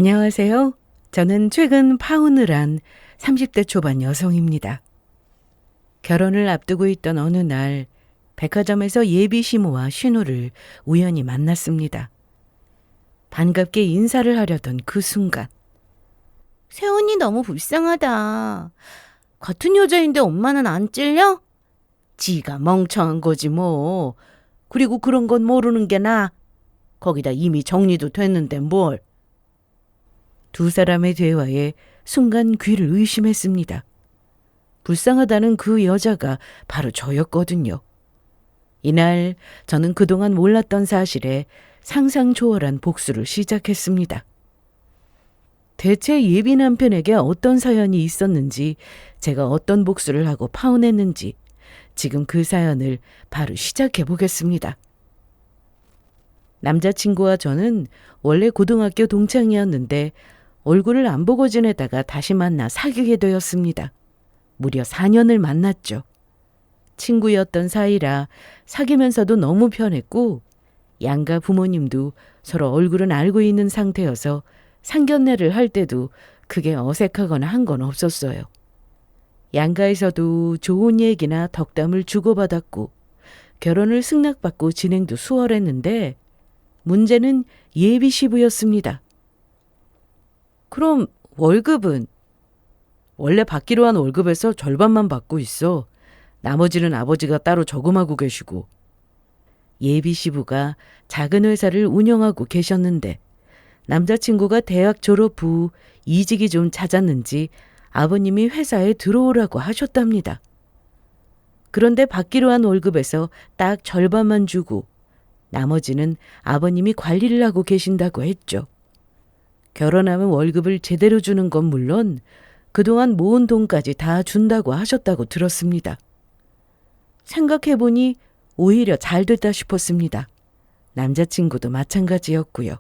안녕하세요. 저는 최근 파혼을 한 30대 초반 여성입니다. 결혼을 앞두고 있던 어느 날 백화점에서 예비 시모와 신우를 우연히 만났습니다. 반갑게 인사를 하려던 그 순간 세훈이 너무 불쌍하다. 같은 여자인데 엄마는 안 찔려? 지가 멍청한 거지 뭐. 그리고 그런 건 모르는 게 나. 거기다 이미 정리도 됐는데 뭘. 두 사람의 대화에 순간 귀를 의심했습니다. 불쌍하다는 그 여자가 바로 저였거든요. 이날 저는 그동안 몰랐던 사실에 상상 초월한 복수를 시작했습니다. 대체 예비 남편에게 어떤 사연이 있었는지, 제가 어떤 복수를 하고 파혼했는지, 지금 그 사연을 바로 시작해 보겠습니다. 남자친구와 저는 원래 고등학교 동창이었는데 얼굴을 안 보고 지내다가 다시 만나 사귀게 되었습니다. 무려 4년을 만났죠. 친구였던 사이라 사귀면서도 너무 편했고 양가 부모님도 서로 얼굴은 알고 있는 상태여서 상견례를 할 때도 크게 어색하거나 한 건 없었어요. 양가에서도 좋은 얘기나 덕담을 주고받았고 결혼을 승낙받고 진행도 수월했는데 문제는 예비 시부였습니다. 그럼 월급은? 원래 받기로 한 월급에서 절반만 받고 있어. 나머지는 아버지가 따로 저금하고 계시고. 예비 시부가 작은 회사를 운영하고 계셨는데 남자친구가 대학 졸업 후 이직이 좀 잦았는지 아버님이 회사에 들어오라고 하셨답니다. 그런데 받기로 한 월급에서 딱 절반만 주고 나머지는 아버님이 관리를 하고 계신다고 했죠. 결혼하면 월급을 제대로 주는 건 물론 그동안 모은 돈까지 다 준다고 하셨다고 들었습니다. 생각해보니 오히려 잘 됐다 싶었습니다. 남자친구도 마찬가지였고요.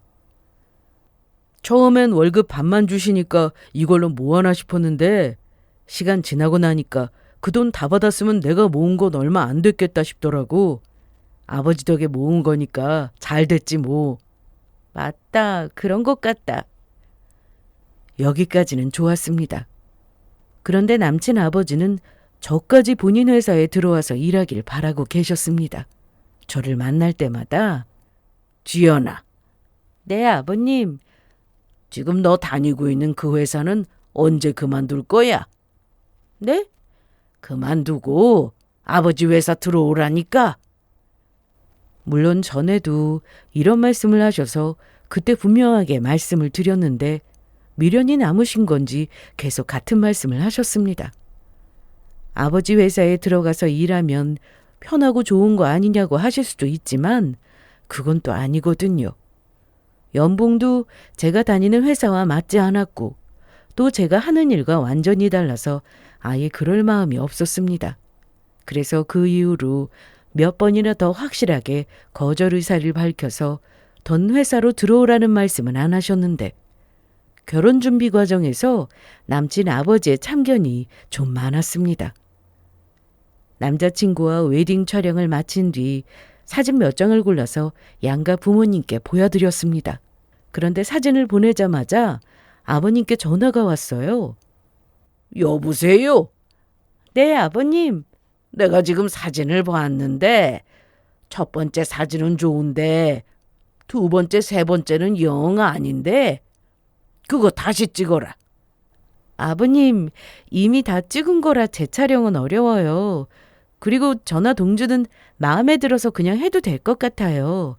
처음엔 월급 반만 주시니까 이걸로 뭐 하나 싶었는데 시간 지나고 나니까 그 돈 다 받았으면 내가 모은 건 얼마 안 됐겠다 싶더라고. 아버지 덕에 모은 거니까 잘 됐지 뭐. 맞다. 그런 것 같다. 여기까지는 좋았습니다. 그런데 남친 아버지는 저까지 본인 회사에 들어와서 일하길 바라고 계셨습니다. 저를 만날 때마다 지연아. 네, 아버님. 지금 너 다니고 있는 그 회사는 언제 그만둘 거야? 네? 그만두고 아버지 회사 들어오라니까. 물론 전에도 이런 말씀을 하셔서 그때 분명하게 말씀을 드렸는데 미련이 남으신 건지 계속 같은 말씀을 하셨습니다. 아버지 회사에 들어가서 일하면 편하고 좋은 거 아니냐고 하실 수도 있지만 그건 또 아니거든요. 연봉도 제가 다니는 회사와 맞지 않았고 또 제가 하는 일과 완전히 달라서 아예 그럴 마음이 없었습니다. 그래서 그 이후로 몇 번이나 더 확실하게 거절 의사를 밝혀서 던 회사로 들어오라는 말씀은 안 하셨는데 결혼 준비 과정에서 남친 아버지의 참견이 좀 많았습니다. 남자친구와 웨딩 촬영을 마친 뒤 사진 몇 장을 골라서 양가 부모님께 보여드렸습니다. 그런데 사진을 보내자마자 아버님께 전화가 왔어요. 여보세요? 네, 아버님. 내가 지금 사진을 봤는데 첫 번째 사진은 좋은데 두 번째, 세 번째는 영 아닌데 그거 다시 찍어라. 아버님, 이미 다 찍은 거라 재촬영은 어려워요. 그리고 전화 동주는 마음에 들어서 그냥 해도 될 것 같아요.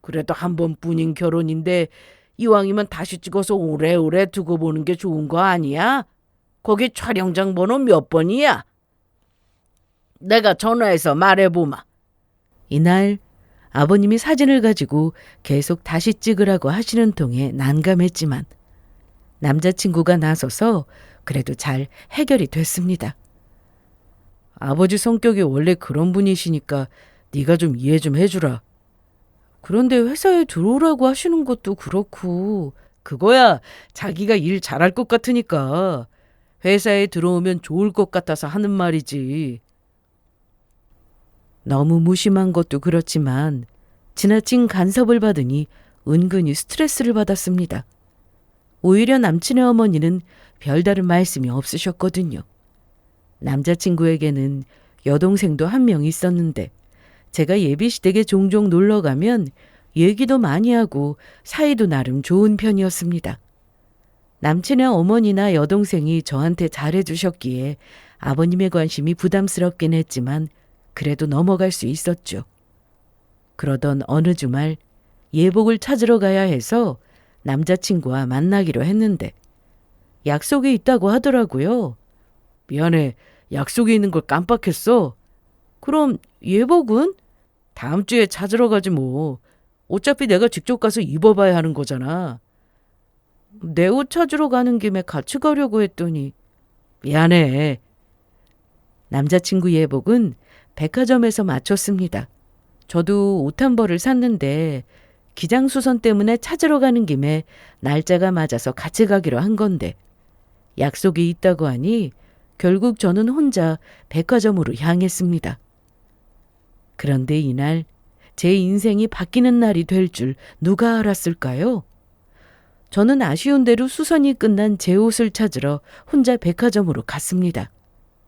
그래도 한 번뿐인 결혼인데 이왕이면 다시 찍어서 오래오래 두고 보는 게 좋은 거 아니야? 거기 촬영장 번호 몇 번이야? 내가 전화해서 말해보마. 이날 아버님이 사진을 가지고 계속 다시 찍으라고 하시는 통에 난감했지만 남자친구가 나서서 그래도 잘 해결이 됐습니다. 아버지 성격이 원래 그런 분이시니까 네가 좀 이해 좀 해주라. 그런데 회사에 들어오라고 하시는 것도 그렇고 그거야 자기가 일 잘할 것 같으니까 회사에 들어오면 좋을 것 같아서 하는 말이지. 너무 무심한 것도 그렇지만 지나친 간섭을 받으니 은근히 스트레스를 받았습니다. 오히려 남친의 어머니는 별다른 말씀이 없으셨거든요. 남자친구에게는 여동생도 한 명 있었는데 제가 예비시댁에 종종 놀러 가면 얘기도 많이 하고 사이도 나름 좋은 편이었습니다. 남친의 어머니나 여동생이 저한테 잘해주셨기에 아버님의 관심이 부담스럽긴 했지만 그래도 넘어갈 수 있었죠. 그러던 어느 주말 예복을 찾으러 가야 해서 남자친구와 만나기로 했는데 약속이 있다고 하더라고요. 미안해, 약속이 있는 걸 깜빡했어. 그럼 예복은? 다음 주에 찾으러 가지 뭐. 어차피 내가 직접 가서 입어봐야 하는 거잖아. 내 옷 찾으러 가는 김에 같이 가려고 했더니 미안해. 남자친구 예복은 백화점에서 맞췄습니다. 저도 옷 한 벌을 샀는데 기장수선 때문에 찾으러 가는 김에 날짜가 맞아서 같이 가기로 한 건데 약속이 있다고 하니 결국 저는 혼자 백화점으로 향했습니다. 그런데 이날 제 인생이 바뀌는 날이 될 줄 누가 알았을까요? 저는 아쉬운 대로 수선이 끝난 제 옷을 찾으러 혼자 백화점으로 갔습니다.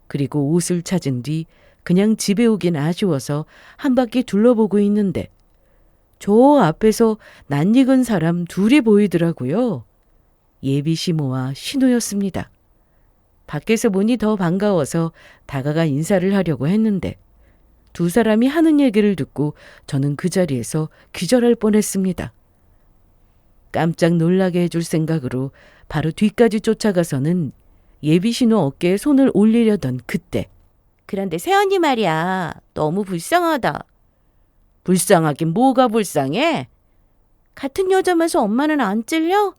그리고 옷을 찾은 뒤 그냥 집에 오긴 아쉬워서 한 바퀴 둘러보고 있는데 저 앞에서 낯익은 사람 둘이 보이더라고요. 예비 시모와 신우였습니다. 밖에서 보니 더 반가워서 다가가 인사를 하려고 했는데 두 사람이 하는 얘기를 듣고 저는 그 자리에서 기절할 뻔했습니다. 깜짝 놀라게 해줄 생각으로 바로 뒤까지 쫓아가서는 예비 신우 어깨에 손을 올리려던 그때 그런데 새언니 말이야. 너무 불쌍하다. 불쌍하긴 뭐가 불쌍해? 같은 여자면서 엄마는 안 찔려?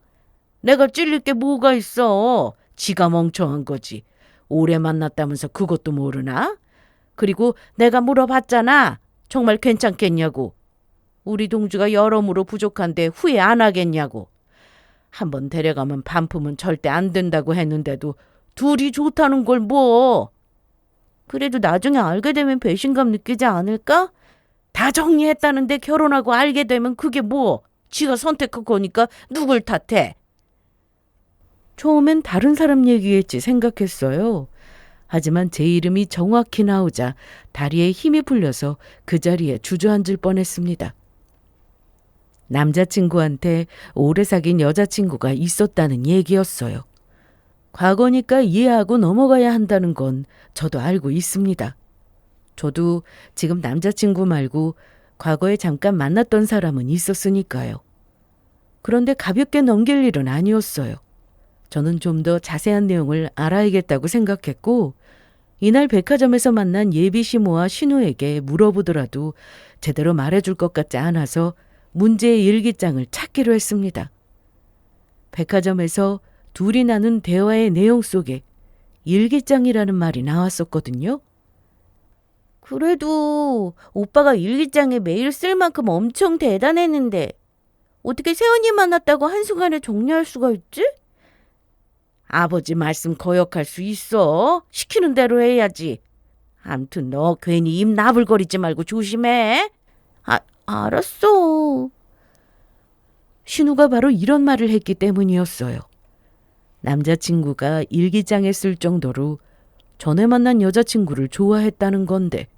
내가 찔릴 게 뭐가 있어. 지가 멍청한 거지. 오래 만났다면서 그것도 모르나? 그리고 내가 물어봤잖아. 정말 괜찮겠냐고. 우리 동주가 여러모로 부족한데 후회 안 하겠냐고. 한번 데려가면 반품은 절대 안 된다고 했는데도 둘이 좋다는 걸 뭐. 그래도 나중에 알게 되면 배신감 느끼지 않을까? 다 정리했다는데 결혼하고 알게 되면 그게 뭐. 지가 선택한 거니까 누굴 탓해. 처음엔 다른 사람 얘기겠지 생각했어요. 하지만 제 이름이 정확히 나오자 다리에 힘이 풀려서 그 자리에 주저앉을 뻔했습니다. 남자친구한테 오래 사귄 여자친구가 있었다는 얘기였어요. 과거니까 이해하고 넘어가야 한다는 건 저도 알고 있습니다. 저도 지금 남자친구 말고 과거에 잠깐 만났던 사람은 있었으니까요. 그런데 가볍게 넘길 일은 아니었어요. 저는 좀 더 자세한 내용을 알아야겠다고 생각했고 이날 백화점에서 만난 예비 시모와 신우에게 물어보더라도 제대로 말해줄 것 같지 않아서 문제의 일기장을 찾기로 했습니다. 백화점에서 둘이 나눈 대화의 내용 속에 일기장이라는 말이 나왔었거든요. 그래도 오빠가 일기장에 매일 쓸 만큼 엄청 대단했는데 어떻게 새언니 만났다고 한순간에 정리할 수가 있지? 아버지 말씀 거역할 수 있어. 시키는 대로 해야지. 암튼 너 괜히 입 나불거리지 말고 조심해. 알았어. 신우가 바로 이런 말을 했기 때문이었어요. 남자친구가 일기장에 쓸 정도로 전에 만난 여자친구를 좋아했다는 건데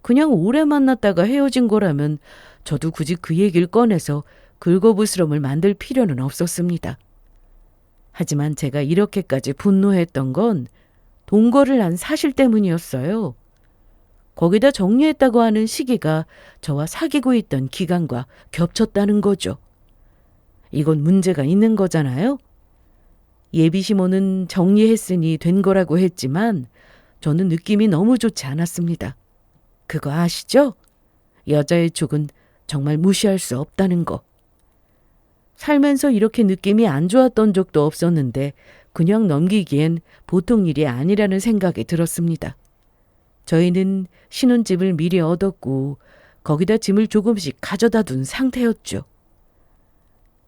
그냥 오래 만났다가 헤어진 거라면 저도 굳이 그 얘기를 꺼내서 긁어부스럼을 만들 필요는 없었습니다. 하지만 제가 이렇게까지 분노했던 건 동거를 한 사실 때문이었어요. 거기다 정리했다고 하는 시기가 저와 사귀고 있던 기간과 겹쳤다는 거죠. 이건 문제가 있는 거잖아요. 예비시모는 정리했으니 된 거라고 했지만 저는 느낌이 너무 좋지 않았습니다. 그거 아시죠? 여자의 촉은 정말 무시할 수 없다는 거. 살면서 이렇게 느낌이 안 좋았던 적도 없었는데 그냥 넘기기엔 보통 일이 아니라는 생각이 들었습니다. 저희는 신혼집을 미리 얻었고 거기다 짐을 조금씩 가져다 둔 상태였죠.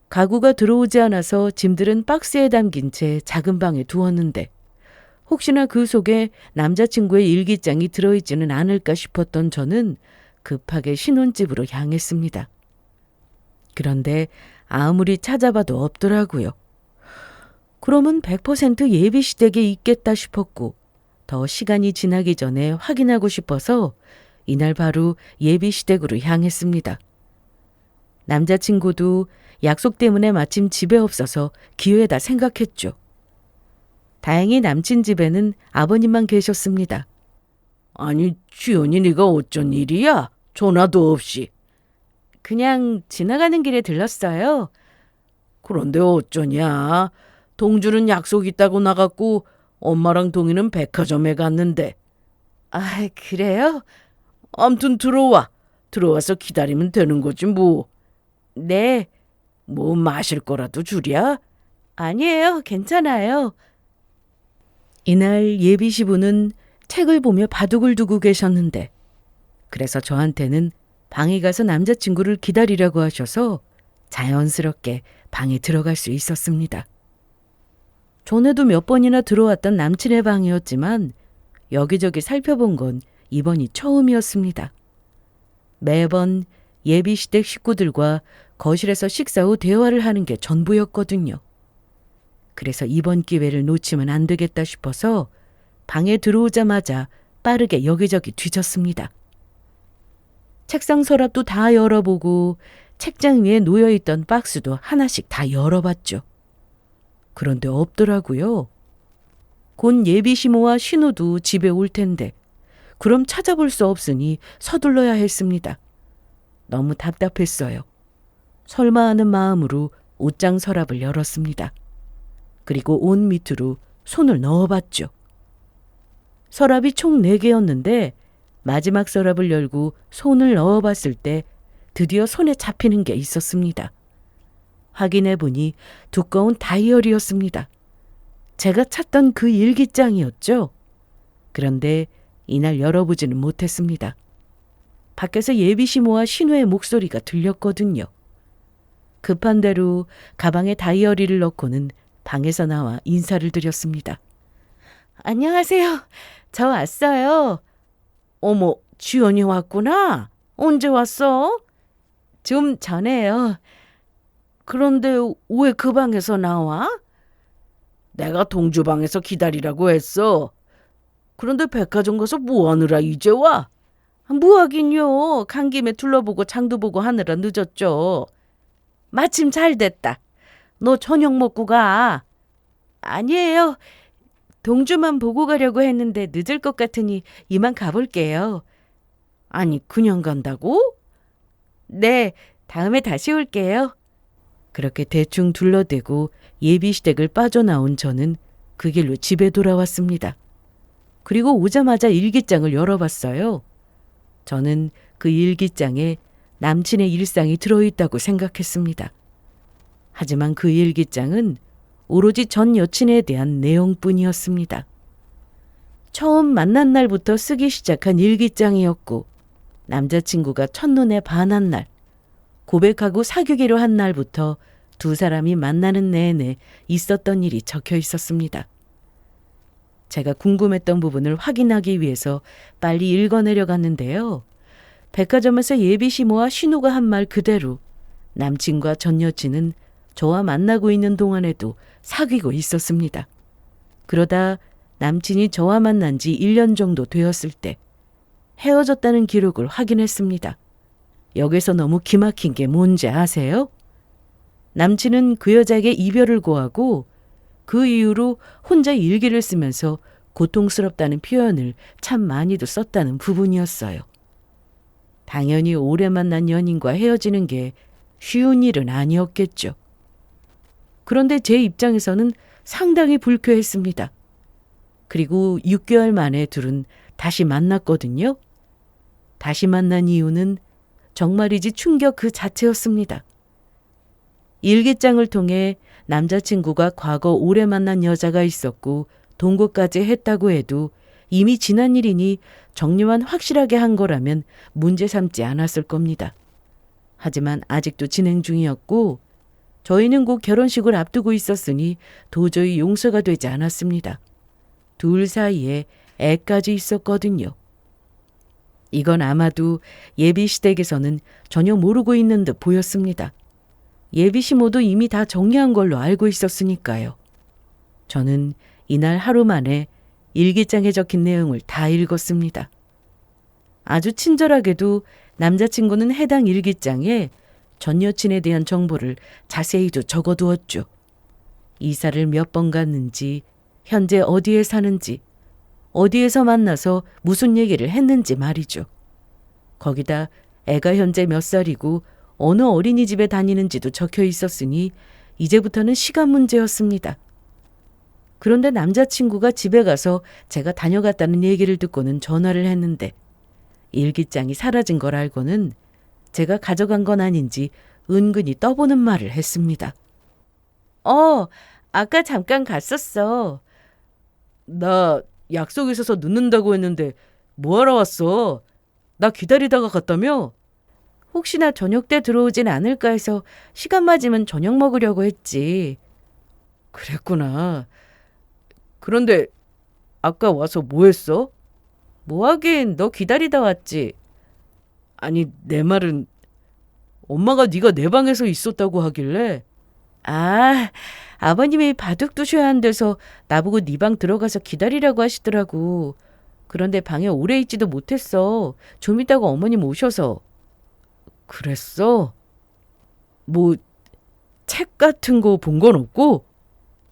가구가 들어오지 않아서 짐들은 박스에 담긴 채 작은 방에 두었는데 혹시나 그 속에 남자친구의 일기장이 들어있지는 않을까 싶었던 저는 급하게 신혼집으로 향했습니다. 그런데 아무리 찾아봐도 없더라고요. 그러면 100% 예비시댁에 있겠다 싶었고 더 시간이 지나기 전에 확인하고 싶어서 이날 바로 예비시댁으로 향했습니다. 남자친구도 약속 때문에 마침 집에 없어서 기회다 생각했죠. 다행히 남친 집에는 아버님만 계셨습니다. 아니, 주연이 네가 어쩐 일이야? 전화도 없이. 그냥 지나가는 길에 들렀어요. 그런데 어쩌냐? 동주는 약속 있다고 나갔고 엄마랑 동이는 백화점에 갔는데. 아, 그래요? 암튼 들어와. 들어와서 기다리면 되는 거지 뭐. 네. 뭐 마실 거라도 주랴? 아니에요. 괜찮아요. 이날 예비 시부는 책을 보며 바둑을 두고 계셨는데 그래서 저한테는 방에 가서 남자친구를 기다리라고 하셔서 자연스럽게 방에 들어갈 수 있었습니다. 전에도 몇 번이나 들어왔던 남친의 방이었지만 여기저기 살펴본 건 이번이 처음이었습니다. 매번 예비시댁 식구들과 거실에서 식사 후 대화를 하는 게 전부였거든요. 그래서 이번 기회를 놓치면 안 되겠다 싶어서 방에 들어오자마자 빠르게 여기저기 뒤졌습니다. 책상 서랍도 다 열어보고 책장 위에 놓여있던 박스도 하나씩 다 열어봤죠. 그런데 없더라고요. 곧 예비시모와 신우도 집에 올 텐데 그럼 찾아볼 수 없으니 서둘러야 했습니다. 너무 답답했어요. 설마 하는 마음으로 옷장 서랍을 열었습니다. 그리고 옷 밑으로 손을 넣어봤죠. 서랍이 총 4개였는데 마지막 서랍을 열고 손을 넣어봤을 때 드디어 손에 잡히는 게 있었습니다. 확인해보니 두꺼운 다이어리였습니다. 제가 찾던 그 일기장이었죠. 그런데 이날 열어보지는 못했습니다. 밖에서 예비시모와 신우의 목소리가 들렸거든요. 급한 대로 가방에 다이어리를 넣고는 방에서 나와 인사를 드렸습니다. 안녕하세요. 저 왔어요. 어머, 지연이 왔구나. 언제 왔어? 좀 전에요. 그런데 왜 그 방에서 나와? 내가 동주방에서 기다리라고 했어. 그런데 백화점 가서 뭐 하느라 이제 와? 뭐 하긴요. 간 김에 둘러보고 장도 보고 하느라 늦었죠. 마침 잘 됐다. 너 저녁 먹고 가. 아니에요. 동주만 보고 가려고 했는데 늦을 것 같으니 이만 가볼게요. 아니, 그냥 간다고? 네, 다음에 다시 올게요. 그렇게 대충 둘러대고 예비시댁을 빠져나온 저는 그 길로 집에 돌아왔습니다. 그리고 오자마자 일기장을 열어봤어요. 저는 그 일기장에 남친의 일상이 들어있다고 생각했습니다. 하지만 그 일기장은 오로지 전 여친에 대한 내용뿐이었습니다. 처음 만난 날부터 쓰기 시작한 일기장이었고 남자친구가 첫눈에 반한 날, 고백하고 사귀기로 한 날부터 두 사람이 만나는 내내 있었던 일이 적혀 있었습니다. 제가 궁금했던 부분을 확인하기 위해서 빨리 읽어내려 갔는데요. 백화점에서 예비시모와 신우가 한 말 그대로 남친과 전 여친은 저와 만나고 있는 동안에도 사귀고 있었습니다. 그러다 남친이 저와 만난 지 1년 정도 되었을 때 헤어졌다는 기록을 확인했습니다. 여기서 너무 기막힌 게 뭔지 아세요? 남친은 그 여자에게 이별을 고하고 그 이후로 혼자 일기를 쓰면서 고통스럽다는 표현을 참 많이도 썼다는 부분이었어요. 당연히 오래 만난 연인과 헤어지는 게 쉬운 일은 아니었겠죠. 그런데 제 입장에서는 상당히 불쾌했습니다. 그리고 6개월 만에 둘은 다시 만났거든요. 다시 만난 이유는 정말이지 충격 그 자체였습니다. 일기장을 통해 남자친구가 과거 오래 만난 여자가 있었고 동거까지 했다고 해도 이미 지난 일이니 정리만 확실하게 한 거라면 문제 삼지 않았을 겁니다. 하지만 아직도 진행 중이었고 저희는 곧 결혼식을 앞두고 있었으니 도저히 용서가 되지 않았습니다. 둘 사이에 애까지 있었거든요. 이건 아마도 예비시댁에서는 전혀 모르고 있는 듯 보였습니다. 예비시모도 이미 다 정리한 걸로 알고 있었으니까요. 저는 이날 하루 만에 일기장에 적힌 내용을 다 읽었습니다. 아주 친절하게도 남자친구는 해당 일기장에 전 여친에 대한 정보를 자세히도 적어두었죠. 이사를 몇 번 갔는지, 현재 어디에 사는지, 어디에서 만나서 무슨 얘기를 했는지 말이죠. 거기다 애가 현재 몇 살이고 어느 어린이집에 다니는지도 적혀 있었으니 이제부터는 시간 문제였습니다. 그런데 남자친구가 집에 가서 제가 다녀갔다는 얘기를 듣고는 전화를 했는데 일기장이 사라진 걸 알고는 제가 가져간 건 아닌지 은근히 떠보는 말을 했습니다. 아까 잠깐 갔었어. 나 약속 있어서 늦는다고 했는데 뭐하러 왔어? 나 기다리다가 갔다며? 혹시나 저녁 때 들어오진 않을까 해서 시간 맞으면 저녁 먹으려고 했지. 그랬구나. 그런데 아까 와서 뭐 했어? 뭐 하긴 너 기다리다 왔지. 아니 내 말은 엄마가 네가 내 방에서 있었다고 하길래. 아버님이 바둑 두셔야 한대서 나보고 네 방 들어가서 기다리라고 하시더라고. 그런데 방에 오래 있지도 못했어. 좀 있다가 어머님 오셔서. 그랬어? 뭐 책 같은 거 본 건 없고?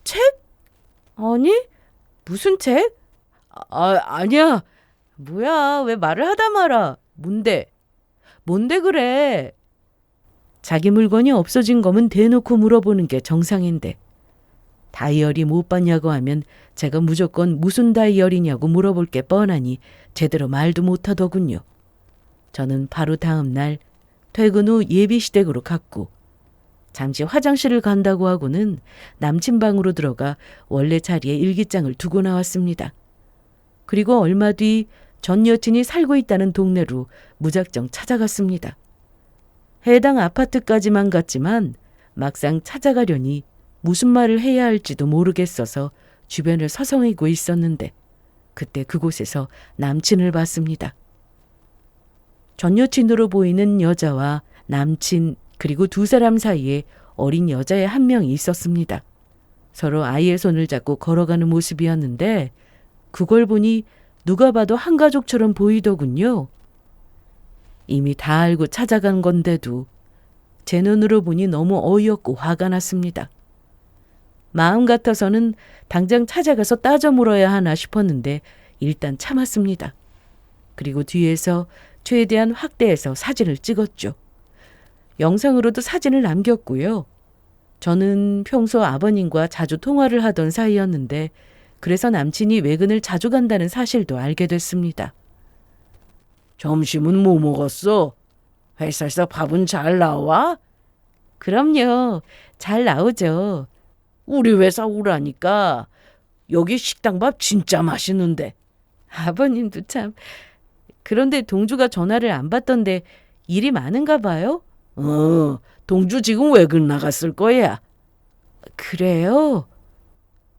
책? 아니? 무슨 책? 아니야. 뭐야, 왜 말을 하다 말아. 뭔데 그래? 자기 물건이 없어진 거면 대놓고 물어보는 게 정상인데 다이어리 못 봤냐고 하면 제가 무조건 무슨 다이어리냐고 물어볼 게 뻔하니 제대로 말도 못하더군요. 저는 바로 다음 날 퇴근 후 예비시댁으로 갔고 잠시 화장실을 간다고 하고는 남친 방으로 들어가 원래 자리에 일기장을 두고 나왔습니다. 그리고 얼마 뒤 전 여친이 살고 있다는 동네로 무작정 찾아갔습니다. 해당 아파트까지만 갔지만 막상 찾아가려니 무슨 말을 해야 할지도 모르겠어서 주변을 서성이고 있었는데 그때 그곳에서 남친을 봤습니다. 전 여친으로 보이는 여자와 남친 그리고 두 사람 사이에 어린 여자애 한 명이 있었습니다. 서로 아이의 손을 잡고 걸어가는 모습이었는데 그걸 보니 누가 봐도 한 가족처럼 보이더군요. 이미 다 알고 찾아간 건데도 제 눈으로 보니 너무 어이없고 화가 났습니다. 마음 같아서는 당장 찾아가서 따져 물어야 하나 싶었는데 일단 참았습니다. 그리고 뒤에서 최대한 확대해서 사진을 찍었죠. 영상으로도 사진을 남겼고요. 저는 평소 아버님과 자주 통화를 하던 사이였는데 그래서 남친이 외근을 자주 간다는 사실도 알게 됐습니다. 점심은 뭐 먹었어? 회사에서 밥은 잘 나와? 그럼요. 잘 나오죠. 우리 회사 오라니까. 여기 식당 밥 진짜 맛있는데. 아버님도 참. 그런데 동주가 전화를 안 받던데 일이 많은가 봐요? 동주 지금 외근 나갔을 거야. 그래요?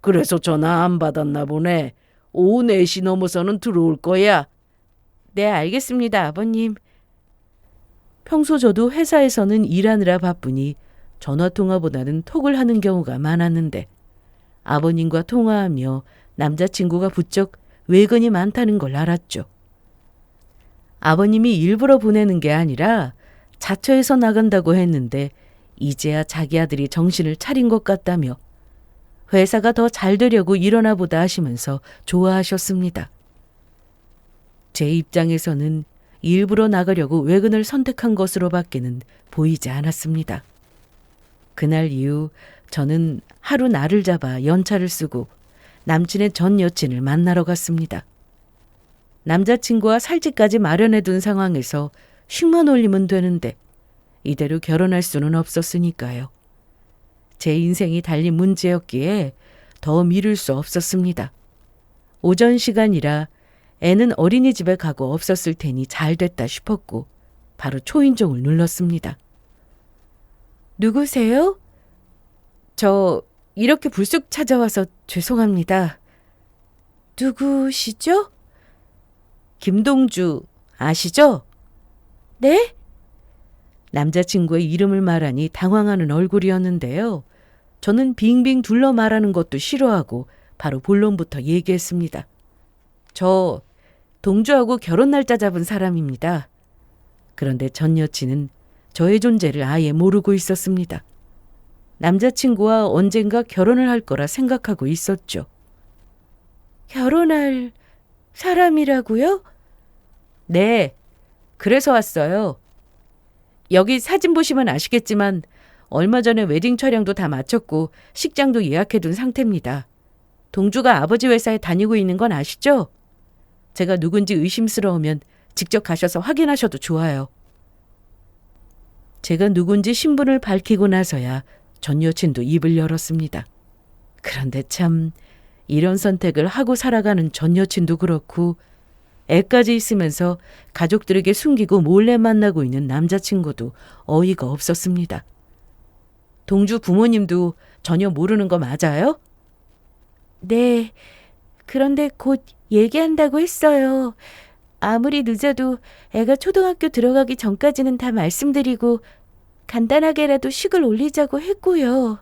그래서 전화 안 받았나 보네. 오후 4시 넘어서는 들어올 거야. 네, 알겠습니다, 아버님. 평소 저도 회사에서는 일하느라 바쁘니 전화통화보다는 톡을 하는 경우가 많았는데 아버님과 통화하며 남자친구가 부쩍 외근이 많다는 걸 알았죠. 아버님이 일부러 보내는 게 아니라 자처해서 나간다고 했는데 이제야 자기 아들이 정신을 차린 것 같다며 회사가 더 잘 되려고 일어나 보다 하시면서 좋아하셨습니다. 제 입장에서는 일부러 나가려고 외근을 선택한 것으로밖에는 보이지 않았습니다. 그날 이후 저는 하루 날을 잡아 연차를 쓰고 남친의 전 여친을 만나러 갔습니다. 남자친구와 살집까지 마련해둔 상황에서 쉼만 올리면 되는데 이대로 결혼할 수는 없었으니까요. 제 인생이 달린 문제였기에 더 미룰 수 없었습니다. 오전 시간이라 애는 어린이집에 가고 없었을 테니 잘 됐다 싶었고 바로 초인종을 눌렀습니다. 누구세요? 저 이렇게 불쑥 찾아와서 죄송합니다. 누구시죠? 김동주 아시죠? 네? 남자친구의 이름을 말하니 당황하는 얼굴이었는데요. 저는 빙빙 둘러 말하는 것도 싫어하고 바로 본론부터 얘기했습니다. 저 동주하고 결혼 날짜 잡은 사람입니다. 그런데 전 여친은 저의 존재를 아예 모르고 있었습니다. 남자친구와 언젠가 결혼을 할 거라 생각하고 있었죠. 결혼할 사람이라고요? 네, 그래서 왔어요. 여기 사진 보시면 아시겠지만 얼마 전에 웨딩 촬영도 다 마쳤고 식장도 예약해둔 상태입니다. 동주가 아버지 회사에 다니고 있는 건 아시죠? 제가 누군지 의심스러우면 직접 가셔서 확인하셔도 좋아요. 제가 누군지 신분을 밝히고 나서야 전 여친도 입을 열었습니다. 그런데 참 이런 선택을 하고 살아가는 전 여친도 그렇고 애까지 있으면서 가족들에게 숨기고 몰래 만나고 있는 남자친구도 어이가 없었습니다. 동주 부모님도 전혀 모르는 거 맞아요? 네, 그런데 곧 얘기한다고 했어요. 아무리 늦어도 애가 초등학교 들어가기 전까지는 다 말씀드리고 간단하게라도 식을 올리자고 했고요.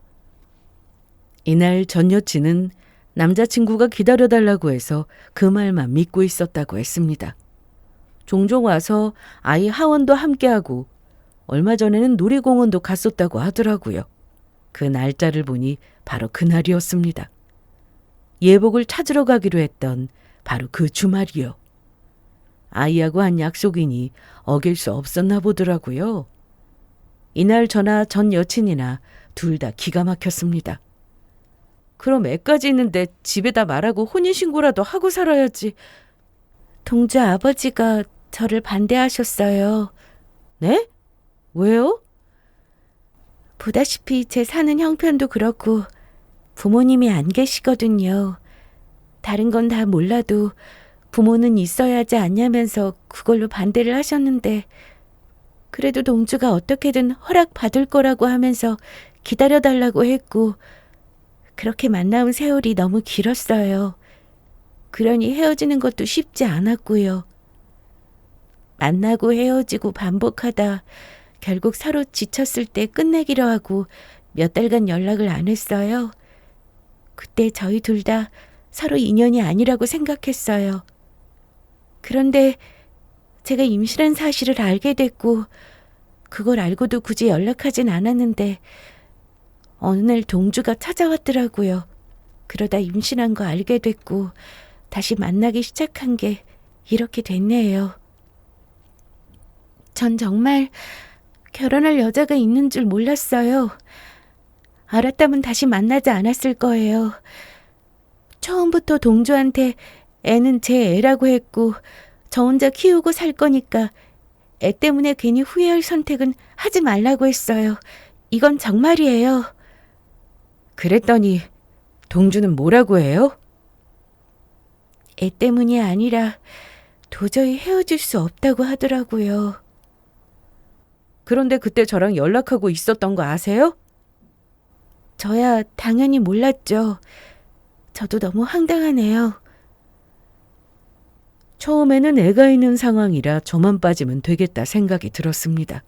이날 전 여친은 남자친구가 기다려달라고 해서 그 말만 믿고 있었다고 했습니다. 종종 와서 아이 하원도 함께하고 얼마 전에는 놀이공원도 갔었다고 하더라고요. 그 날짜를 보니 바로 그날이었습니다. 예복을 찾으러 가기로 했던 바로 그 주말이요. 아이하고 한 약속이니 어길 수 없었나 보더라고요. 이날 저나 전 여친이나 둘 다 기가 막혔습니다. 그럼 애까지 있는데 집에다 말하고 혼인신고라도 하고 살아야지. 동주 아버지가 저를 반대하셨어요. 네? 왜요? 보다시피 제 사는 형편도 그렇고 부모님이 안 계시거든요. 다른 건 다 몰라도 부모는 있어야 하지 않냐면서 그걸로 반대를 하셨는데 그래도 동주가 어떻게든 허락받을 거라고 하면서 기다려달라고 했고 그렇게 만나온 세월이 너무 길었어요. 그러니 헤어지는 것도 쉽지 않았고요. 만나고 헤어지고 반복하다 결국 서로 지쳤을 때 끝내기로 하고 몇 달간 연락을 안 했어요. 그때 저희 둘 다 서로 인연이 아니라고 생각했어요. 그런데 제가 임신한 사실을 알게 됐고 그걸 알고도 굳이 연락하진 않았는데 어느 날 동주가 찾아왔더라고요. 그러다 임신한 거 알게 됐고 다시 만나기 시작한 게 이렇게 됐네요. 전 정말 결혼할 여자가 있는 줄 몰랐어요. 알았다면 다시 만나지 않았을 거예요. 처음부터 동주한테 애는 제 애라고 했고 저 혼자 키우고 살 거니까 애 때문에 괜히 후회할 선택은 하지 말라고 했어요. 이건 정말이에요. 그랬더니 동주는 뭐라고 해요? 애 때문이 아니라 도저히 헤어질 수 없다고 하더라고요. 그런데 그때 저랑 연락하고 있었던 거 아세요? 저야 당연히 몰랐죠. 저도 너무 황당하네요. 처음에는 애가 있는 상황이라 저만 빠지면 되겠다 생각이 들었습니다.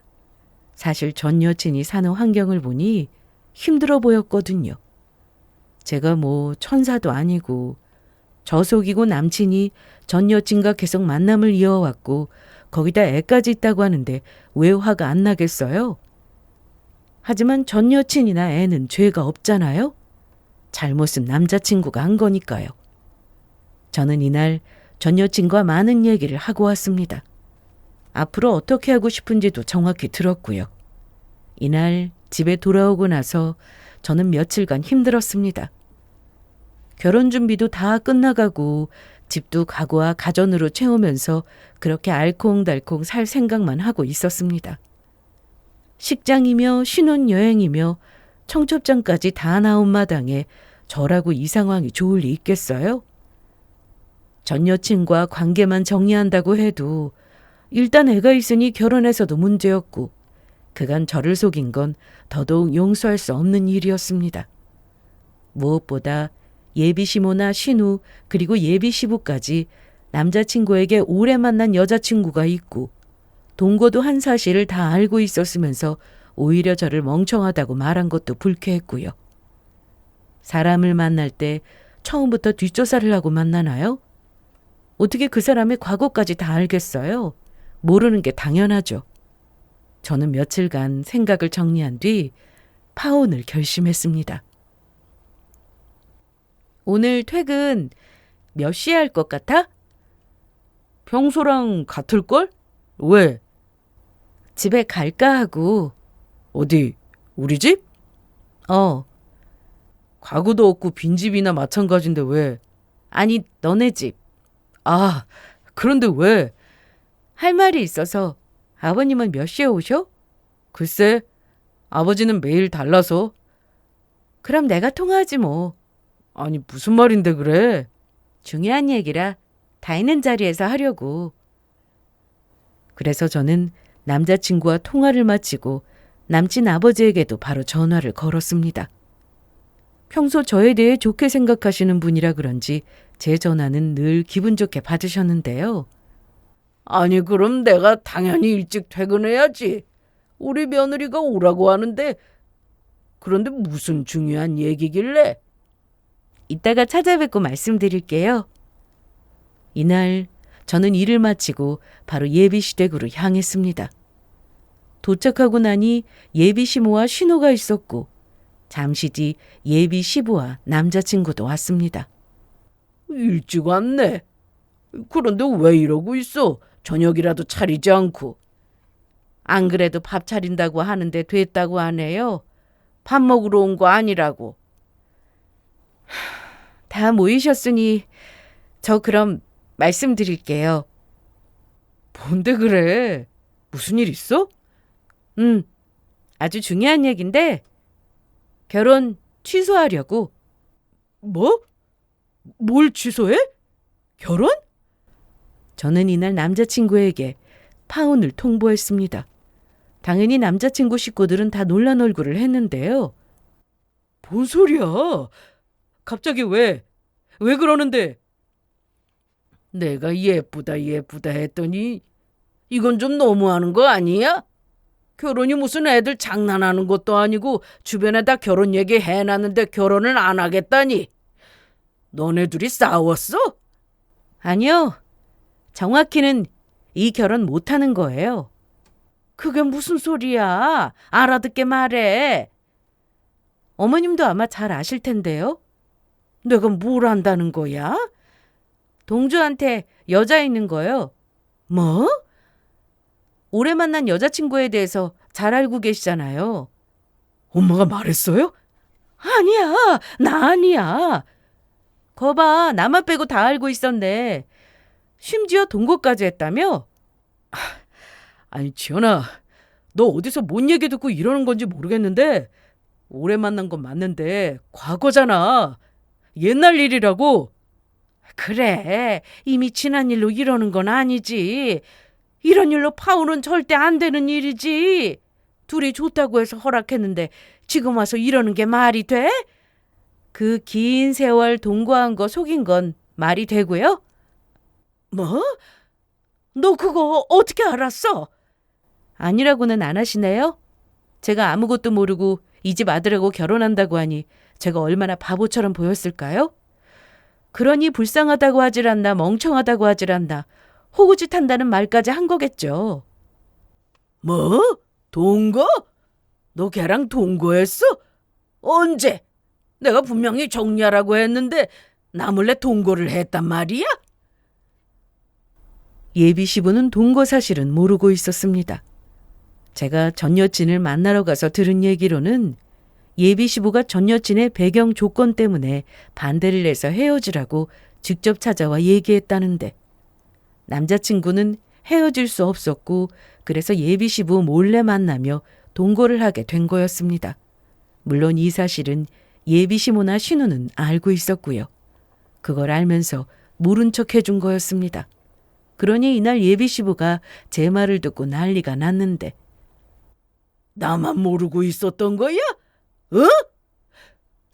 사실 전 여친이 사는 환경을 보니 힘들어 보였거든요. 제가 뭐 천사도 아니고 저속이고 남친이 전 여친과 계속 만남을 이어왔고 거기다 애까지 있다고 하는데 왜 화가 안 나겠어요? 하지만 전 여친이나 애는 죄가 없잖아요? 잘못은 남자친구가 한 거니까요. 저는 이날 전 여친과 많은 얘기를 하고 왔습니다. 앞으로 어떻게 하고 싶은지도 정확히 들었고요. 이날 집에 돌아오고 나서 저는 며칠간 힘들었습니다. 결혼 준비도 다 끝나가고 집도 가구와 가전으로 채우면서 그렇게 알콩달콩 살 생각만 하고 있었습니다. 식장이며 신혼여행이며 청첩장까지 다 나온 마당에 저라고 이 상황이 좋을 리 있겠어요? 전 여친과 관계만 정리한다고 해도 일단 애가 있으니 결혼해서도 문제였고 그간 저를 속인 건 더더욱 용서할 수 없는 일이었습니다. 무엇보다 예비시모나 신우 그리고 예비시부까지 남자친구에게 오래 만난 여자친구가 있고 동거도 한 사실을 다 알고 있었으면서 오히려 저를 멍청하다고 말한 것도 불쾌했고요. 사람을 만날 때 처음부터 뒷조사를 하고 만나나요? 어떻게 그 사람의 과거까지 다 알겠어요? 모르는 게 당연하죠. 저는 며칠간 생각을 정리한 뒤 파혼을 결심했습니다. 오늘 퇴근 몇 시에 할 것 같아? 평소랑 같을걸? 왜? 집에 갈까 하고. 어디? 우리 집? 가구도 없고 빈집이나 마찬가지인데 왜? 아니, 너네 집. 아, 그런데 왜? 할 말이 있어서. 아버님은 몇 시에 오셔? 글쎄, 아버지는 매일 달라서. 그럼 내가 통화하지 뭐. 아니, 무슨 말인데 그래? 중요한 얘기라 다 있는 자리에서 하려고. 그래서 저는 남자친구와 통화를 마치고 남친 아버지에게도 바로 전화를 걸었습니다. 평소 저에 대해 좋게 생각하시는 분이라 그런지 제 전화는 늘 기분 좋게 받으셨는데요. 아니, 그럼 내가 당연히 일찍 퇴근해야지. 우리 며느리가 오라고 하는데. 그런데 무슨 중요한 얘기길래? 이따가 찾아뵙고 말씀드릴게요. 이날 저는 일을 마치고 바로 예비시댁으로 향했습니다. 도착하고 나니 예비시모와 신호가 있었고 잠시 뒤 예비시부와 남자친구도 왔습니다. 일찍 왔네. 그런데 왜 이러고 있어? 저녁이라도 차리지 않고. 안 그래도 밥 차린다고 하는데 됐다고 하네요. 밥 먹으러 온 거 아니라고. 다 모이셨으니 저 그럼 말씀드릴게요. 뭔데 그래? 무슨 일 있어? 아주 중요한 얘긴데 결혼 취소하려고. 뭐? 뭘 취소해? 결혼? 저는 이날 남자친구에게 파혼을 통보했습니다. 당연히 남자친구 식구들은 다 놀란 얼굴을 했는데요. 뭔 소리야? 갑자기 왜? 왜 그러는데? 내가 예쁘다 했더니 이건 좀 너무하는 거 아니야? 결혼이 무슨 애들 장난하는 것도 아니고 주변에다 결혼 얘기 해놨는데 결혼을 안 하겠다니. 너네 둘이 싸웠어? 아니요. 정확히는 이 결혼 못하는 거예요. 그게 무슨 소리야? 알아듣게 말해. 어머님도 아마 잘 아실 텐데요. 내가 뭘 안다는 거야? 동주한테 여자 있는 거요. 뭐? 오래 만난 여자친구에 대해서 잘 알고 계시잖아요. 엄마가 말했어요? 아니야, 나 아니야. 거봐, 나만 빼고 다 알고 있었네. 심지어 동거까지 했다며? 아니, 지연아, 너 어디서 뭔 얘기 듣고 이러는 건지 모르겠는데 오래 만난 건 맞는데 과거잖아. 옛날 일이라고. 그래, 이미 지난 일로 이러는 건 아니지. 이런 일로 파혼은 절대 안 되는 일이지. 둘이 좋다고 해서 허락했는데 지금 와서 이러는 게 말이 돼? 그 긴 세월 동거한 거 속인 건 말이 되고요? 뭐? 너 그거 어떻게 알았어? 아니라고는 안 하시네요? 제가 아무것도 모르고 이 집 아들하고 결혼한다고 하니 제가 얼마나 바보처럼 보였을까요? 그러니 불쌍하다고 하질 않나 멍청하다고 하질 않나 호구짓 한다는 말까지 한 거겠죠. 뭐? 동거? 너 걔랑 동거했어? 언제? 내가 분명히 정리하라고 했는데 나 몰래 동거를 했단 말이야? 예비 시부는 동거 사실은 모르고 있었습니다. 제가 전 여친을 만나러 가서 들은 얘기로는 예비 시부가 전 여친의 배경 조건 때문에 반대를 해서 헤어지라고 직접 찾아와 얘기했다는데 남자친구는 헤어질 수 없었고 그래서 예비 시부 몰래 만나며 동거를 하게 된 거였습니다. 물론 이 사실은 예비 시모나 신우는 알고 있었고요. 그걸 알면서 모른 척 해준 거였습니다. 그러니 이날 예비 시부가 제 말을 듣고 난리가 났는데 나만 모르고 있었던 거야? 어?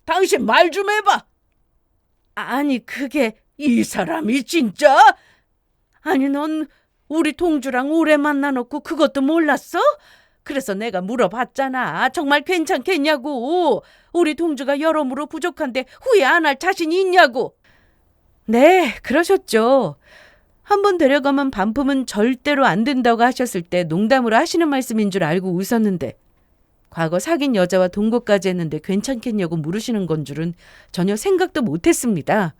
당신 말 좀 해봐. 아니 그게 이 사람이 진짜? 아니 넌 우리 동주랑 오래 만나놓고 그것도 몰랐어? 그래서 내가 물어봤잖아. 정말 괜찮겠냐고. 우리 동주가 여러모로 부족한데 후회 안 할 자신이 있냐고. 네, 그러셨죠. 한번 데려가면 반품은 절대로 안 된다고 하셨을 때 농담으로 하시는 말씀인 줄 알고 웃었는데 과거 사귄 여자와 동거까지 했는데 괜찮겠냐고 물으시는 건 줄은 전혀 생각도 못했습니다.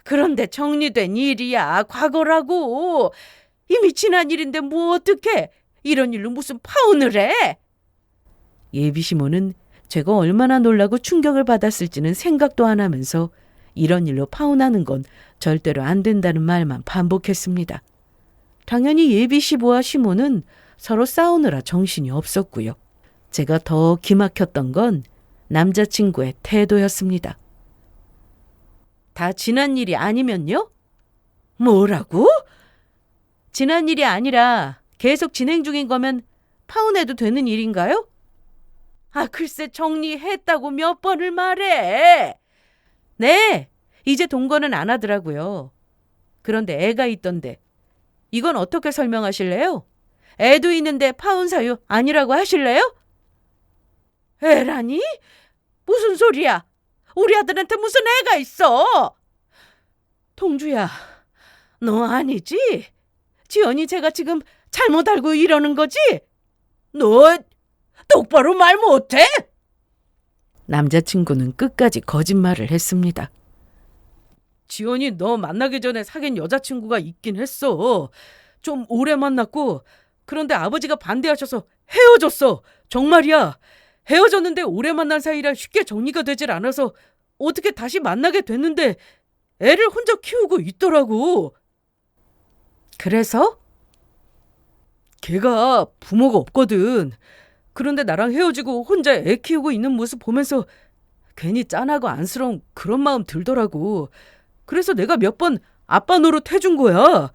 그런데 정리된 일이야. 과거라고. 이미 지난 일인데 뭐 어떡해. 이런 일로 무슨 파혼을 해. 예비시모는 제가 얼마나 놀라고 충격을 받았을지는 생각도 안 하면서 이런 일로 파혼하는 건 절대로 안 된다는 말만 반복했습니다. 당연히 예비시부와 시모는 서로 싸우느라 정신이 없었고요. 제가 더 기막혔던 건 남자친구의 태도였습니다. 다 지난 일이 아니면요? 뭐라고? 지난 일이 아니라 계속 진행 중인 거면 파혼해도 되는 일인가요? 아, 글쎄 정리했다고 몇 번을 말해. 네, 이제 동거는 안 하더라고요. 그런데 애가 있던데 이건 어떻게 설명하실래요? 애도 있는데 파혼 사유 아니라고 하실래요? 애라니? 무슨 소리야? 우리 아들한테 무슨 애가 있어? 동주야, 너 아니지? 지연이 제가 지금 잘못 알고 이러는 거지? 너 똑바로 말 못해? 남자친구는 끝까지 거짓말을 했습니다. 지연이 너 만나기 전에 사귄 여자친구가 있긴 했어. 좀 오래 만났고 그런데 아버지가 반대하셔서 헤어졌어. 정말이야. 헤어졌는데 오래 만난 사이라 쉽게 정리가 되질 않아서 어떻게 다시 만나게 됐는데 애를 혼자 키우고 있더라고. 그래서? 걔가 부모가 없거든. 그런데 나랑 헤어지고 혼자 애 키우고 있는 모습 보면서 괜히 짠하고 안쓰러운 그런 마음 들더라고. 그래서 내가 몇 번 아빠 노릇 해준 거야.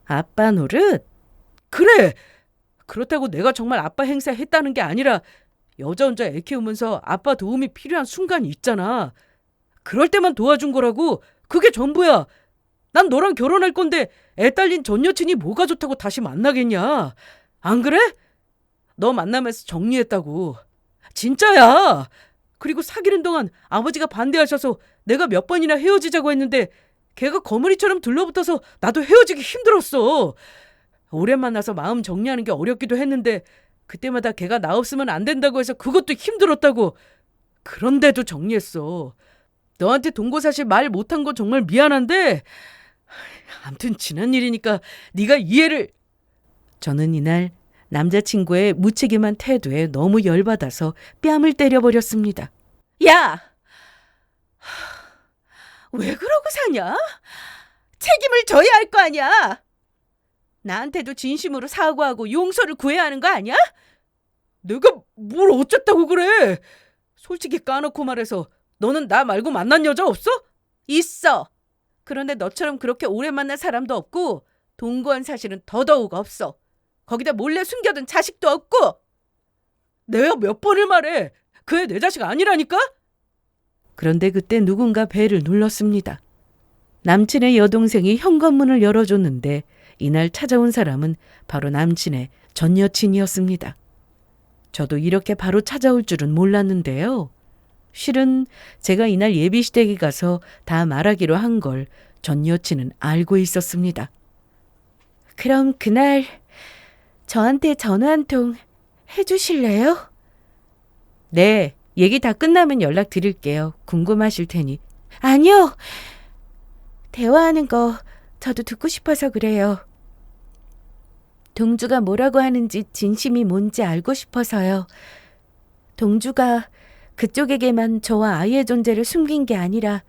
아빠 노릇? 그래. 그렇다고 내가 정말 아빠 행세 했다는 게 아니라 여자 혼자 애 키우면서 아빠 도움이 필요한 순간이 있잖아. 그럴 때만 도와준 거라고. 그게 전부야. 난 너랑 결혼할 건데 애 딸린 전 여친이 뭐가 좋다고 다시 만나겠냐. 안 그래? 너 만나면서 정리했다고. 진짜야. 그리고 사귀는 동안 아버지가 반대하셔서 내가 몇 번이나 헤어지자고 했는데 걔가 거머리처럼 들러붙어서 나도 헤어지기 힘들었어. 오래 만나서 마음 정리하는 게 어렵기도 했는데 그때마다 걔가 나 없으면 안 된다고 해서 그것도 힘들었다고. 그런데도 정리했어. 너한테 동거 사실 말 못한 거 정말 미안한데 아무튼 지난 일이니까 네가 이해를. 저는 이날 남자친구의 무책임한 태도에 너무 열받아서 뺨을 때려버렸습니다. 야! 왜 그러고 사냐? 책임을 져야 할 거 아니야. 나한테도 진심으로 사과하고 용서를 구해야 하는 거 아니야? 내가 뭘 어쨌다고 그래. 솔직히 까놓고 말해서 너는 나 말고 만난 여자 없어? 있어. 그런데 너처럼 그렇게 오래 만난 사람도 없고 동거한 사실은 더더욱 없어. 거기다 몰래 숨겨둔 자식도 없고. 내가 몇 번을 말해. 그 애 내 자식 아니라니까? 그런데 그때 누군가 배를 눌렀습니다. 남친의 여동생이 현관문을 열어줬는데 이날 찾아온 사람은 바로 남친의 전 여친이었습니다. 저도 이렇게 바로 찾아올 줄은 몰랐는데요. 실은 제가 이날 예비시댁에 가서 다 말하기로 한 걸 전 여친은 알고 있었습니다. 그럼 그날 저한테 전화 한 통 해주실래요? 네, 얘기 다 끝나면 연락드릴게요. 궁금하실 테니. 아니요. 대화하는 거 저도 듣고 싶어서 그래요. 동주가 뭐라고 하는지 진심이 뭔지 알고 싶어서요. 동주가 그쪽에게만 저와 아이의 존재를 숨긴 게 아니라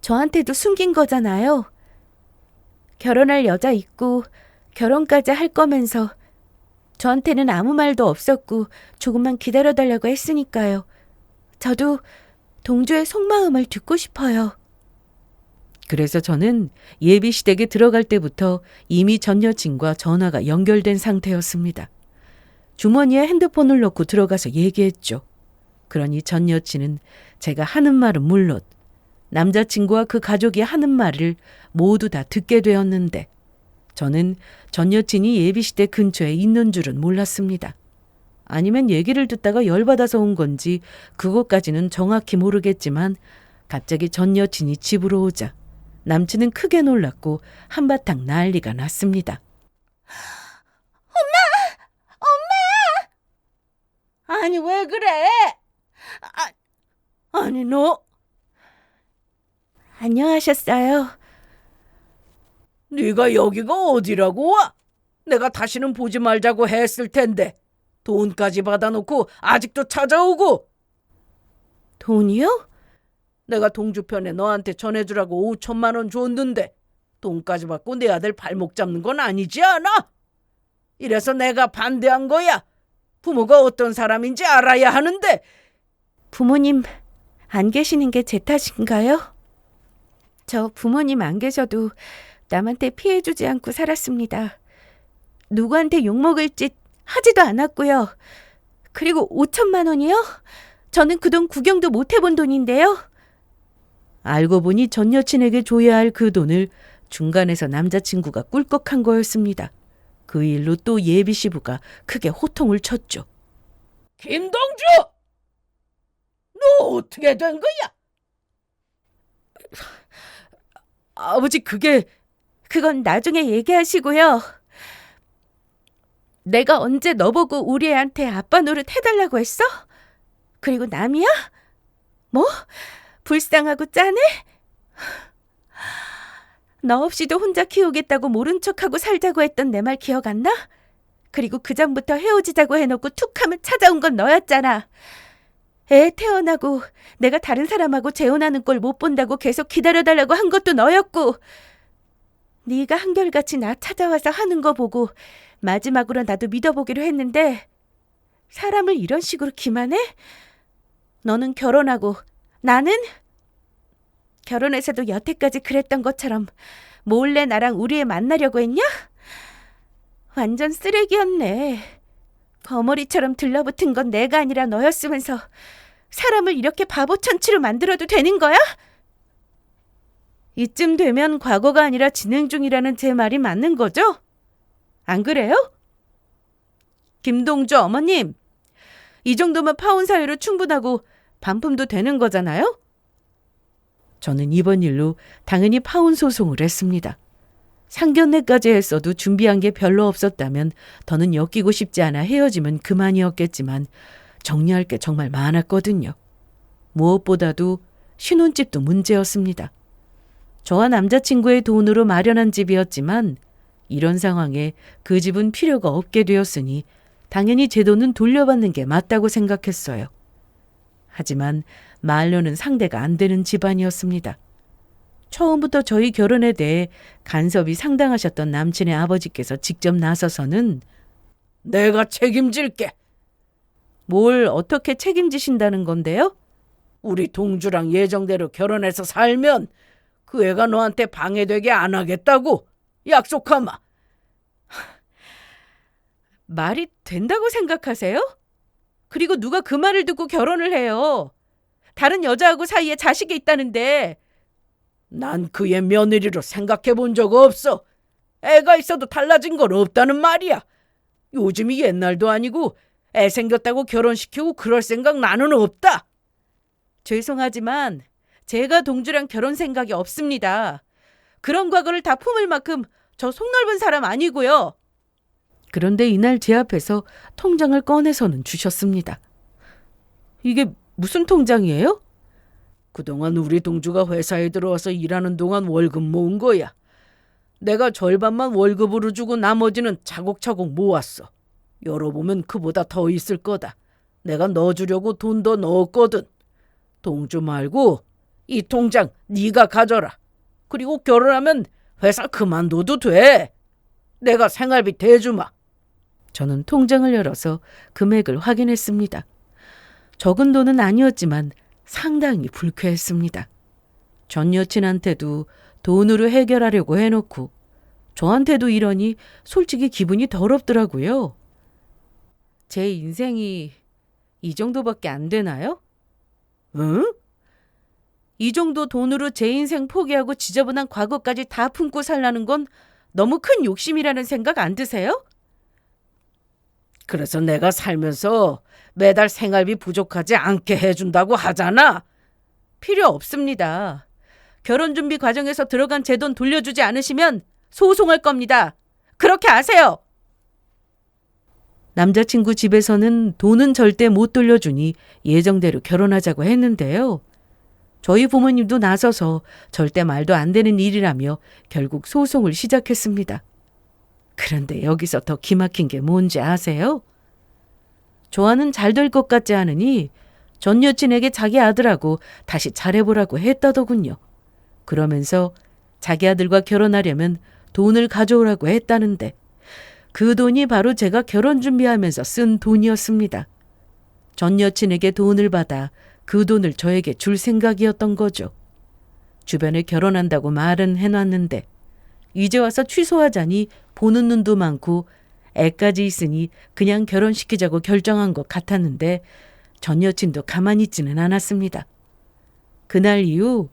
저한테도 숨긴 거잖아요. 결혼할 여자 있고 결혼까지 할 거면서 저한테는 아무 말도 없었고 조금만 기다려달라고 했으니까요. 저도 동주의 속마음을 듣고 싶어요. 그래서 저는 예비시댁에 들어갈 때부터 이미 전 여친과 전화가 연결된 상태였습니다. 주머니에 핸드폰을 넣고 들어가서 얘기했죠. 그러니 전 여친은 제가 하는 말은 물론 남자친구와 그 가족이 하는 말을 모두 다 듣게 되었는데 저는 전 여친이 예비시대 근처에 있는 줄은 몰랐습니다. 아니면 얘기를 듣다가 열받아서 온 건지 그것까지는 정확히 모르겠지만 갑자기 전 여친이 집으로 오자 남친은 크게 놀랐고 한바탕 난리가 났습니다. 아니, 왜 그래? 아니 너 안녕하셨어요. 네가 여기가 어디라고 와? 내가 다시는 보지 말자고 했을 텐데 돈까지 받아놓고 아직도 찾아오고. 돈이요? 내가 동주편에 너한테 전해주라고 5천만 원 줬는데 돈까지 받고 내 아들 발목 잡는 건 아니지 않아? 이래서 내가 반대한 거야. 부모가 어떤 사람인지 알아야 하는데. 부모님 안 계시는 게 제 탓인가요? 저 부모님 안 계셔도 남한테 피해주지 않고 살았습니다. 누구한테 욕먹을 짓 하지도 않았고요. 그리고 5천만 원이요? 저는 그 돈 구경도 못 해본 돈인데요. 알고 보니 전 여친에게 줘야 할 그 돈을 중간에서 남자친구가 꿀꺽한 거였습니다. 그 일로 또 예비 시부가 크게 호통을 쳤죠. 김동주! 너 어떻게 된 거야? 아버지 그건 나중에 얘기하시고요. 내가 언제 너보고 우리 애한테 아빠 노릇 해달라고 했어? 그리고 남이야? 뭐? 불쌍하고 짠해? 너 없이도 혼자 키우겠다고 모른 척하고 살자고 했던 내 말 기억 안 나? 그리고 그 전부터 헤어지자고 해놓고 툭 하면 찾아온 건 너였잖아. 애 태어나고 내가 다른 사람하고 재혼하는 꼴 못 본다고 계속 기다려달라고 한 것도 너였고, 네가 한결같이 나 찾아와서 하는 거 보고 마지막으로 나도 믿어보기로 했는데 사람을 이런 식으로 기만해? 너는 결혼하고 나는? 결혼해서도 여태까지 그랬던 것처럼 몰래 나랑 우리 애 만나려고 했냐? 완전 쓰레기였네. 거머리처럼 들러붙은 건 내가 아니라 너였으면서 사람을 이렇게 바보천치로 만들어도 되는 거야? 이쯤 되면 과거가 아니라 진행 중이라는 제 말이 맞는 거죠? 안 그래요? 김동주 어머님, 이 정도면 파혼 사유로 충분하고 반품도 되는 거잖아요? 저는 이번 일로 당연히 파혼 소송을 했습니다. 상견례까지 했어도 준비한 게 별로 없었다면 더는 엮이고 싶지 않아 헤어지면 그만이었겠지만 정리할 게 정말 많았거든요. 무엇보다도 신혼집도 문제였습니다. 저와 남자친구의 돈으로 마련한 집이었지만 이런 상황에 그 집은 필요가 없게 되었으니 당연히 제 돈은 돌려받는 게 맞다고 생각했어요. 하지만 말로는 상대가 안 되는 집안이었습니다. 처음부터 저희 결혼에 대해 간섭이 상당하셨던 남친의 아버지께서 직접 나서서는 내가 책임질게. 뭘 어떻게 책임지신다는 건데요? 우리 동주랑 예정대로 결혼해서 살면 그 애가 너한테 방해되게 안 하겠다고 약속하마. 말이 된다고 생각하세요? 그리고 누가 그 말을 듣고 결혼을 해요? 다른 여자하고 사이에 자식이 있다는데. 난 그의 며느리로 생각해 본 적 없어. 애가 있어도 달라진 건 없다는 말이야. 요즘이 옛날도 아니고 애 생겼다고 결혼시키고 그럴 생각 나는 없다. 죄송하지만 제가 동주랑 결혼 생각이 없습니다. 그런 과거를 다 품을 만큼 저 속넓은 사람 아니고요. 그런데 이날 제 앞에서 통장을 꺼내서는 주셨습니다. 이게 무슨 통장이에요? 그동안 우리 동주가 회사에 들어와서 일하는 동안 월급 모은 거야. 내가 절반만 월급으로 주고 나머지는 차곡차곡 모았어. 열어보면 그보다 더 있을 거다. 내가 넣어주려고 돈 더 넣었거든. 동주 말고 이 통장 네가 가져라. 그리고 결혼하면 회사 그만둬도 돼. 내가 생활비 대주마. 저는 통장을 열어서 금액을 확인했습니다. 적은 돈은 아니었지만 상당히 불쾌했습니다. 전 여친한테도 돈으로 해결하려고 해놓고 저한테도 이러니 솔직히 기분이 더럽더라고요. 제 인생이 이 정도밖에 안 되나요? 응? 이 정도 돈으로 제 인생 포기하고 지저분한 과거까지 다 품고 살라는 건 너무 큰 욕심이라는 생각 안 드세요? 그래서 내가 살면서 매달 생활비 부족하지 않게 해준다고 하잖아. 필요 없습니다. 결혼 준비 과정에서 들어간 제 돈 돌려주지 않으시면 소송할 겁니다. 그렇게 아세요. 남자친구 집에서는 돈은 절대 못 돌려주니 예정대로 결혼하자고 했는데요. 저희 부모님도 나서서 절대 말도 안 되는 일이라며 결국 소송을 시작했습니다. 그런데 여기서 더 기막힌 게 뭔지 아세요? 조화는 잘 될 것 같지 않으니 전 여친에게 자기 아들하고 다시 잘해보라고 했다더군요. 그러면서 자기 아들과 결혼하려면 돈을 가져오라고 했다는데 그 돈이 바로 제가 결혼 준비하면서 쓴 돈이었습니다. 전 여친에게 돈을 받아 그 돈을 저에게 줄 생각이었던 거죠. 주변에 결혼한다고 말은 해놨는데 이제 와서 취소하자니 보는 눈도 많고 애까지 있으니 그냥 결혼시키자고 결정한 것 같았는데 전 여친도 가만히 있지는 않았습니다. 그날 이후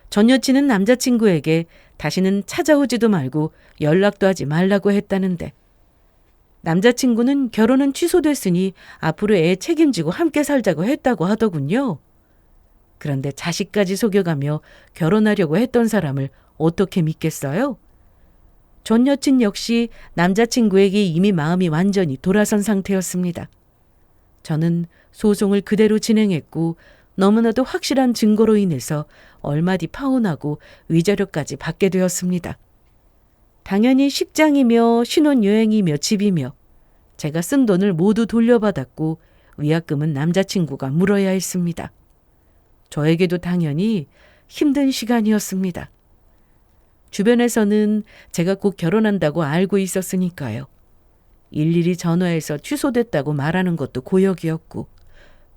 전 여친은 남자친구에게 다시는 찾아오지도 말고 연락도 하지 말라고 했다는데 남자친구는 결혼은 취소됐으니 앞으로 애 책임지고 함께 살자고 했다고 하더군요. 그런데 자식까지 속여가며 결혼하려고 했던 사람을 어떻게 믿겠어요? 전 여친 역시 남자친구에게 이미 마음이 완전히 돌아선 상태였습니다. 저는 소송을 그대로 진행했고 너무나도 확실한 증거로 인해서 얼마 뒤 파혼하고 위자료까지 받게 되었습니다. 당연히 식장이며 신혼여행이며 집이며 제가 쓴 돈을 모두 돌려받았고 위약금은 남자친구가 물어야 했습니다. 저에게도 당연히 힘든 시간이었습니다. 주변에서는 제가 곧 결혼한다고 알고 있었으니까요. 일일이 전화해서 취소됐다고 말하는 것도 고역이었고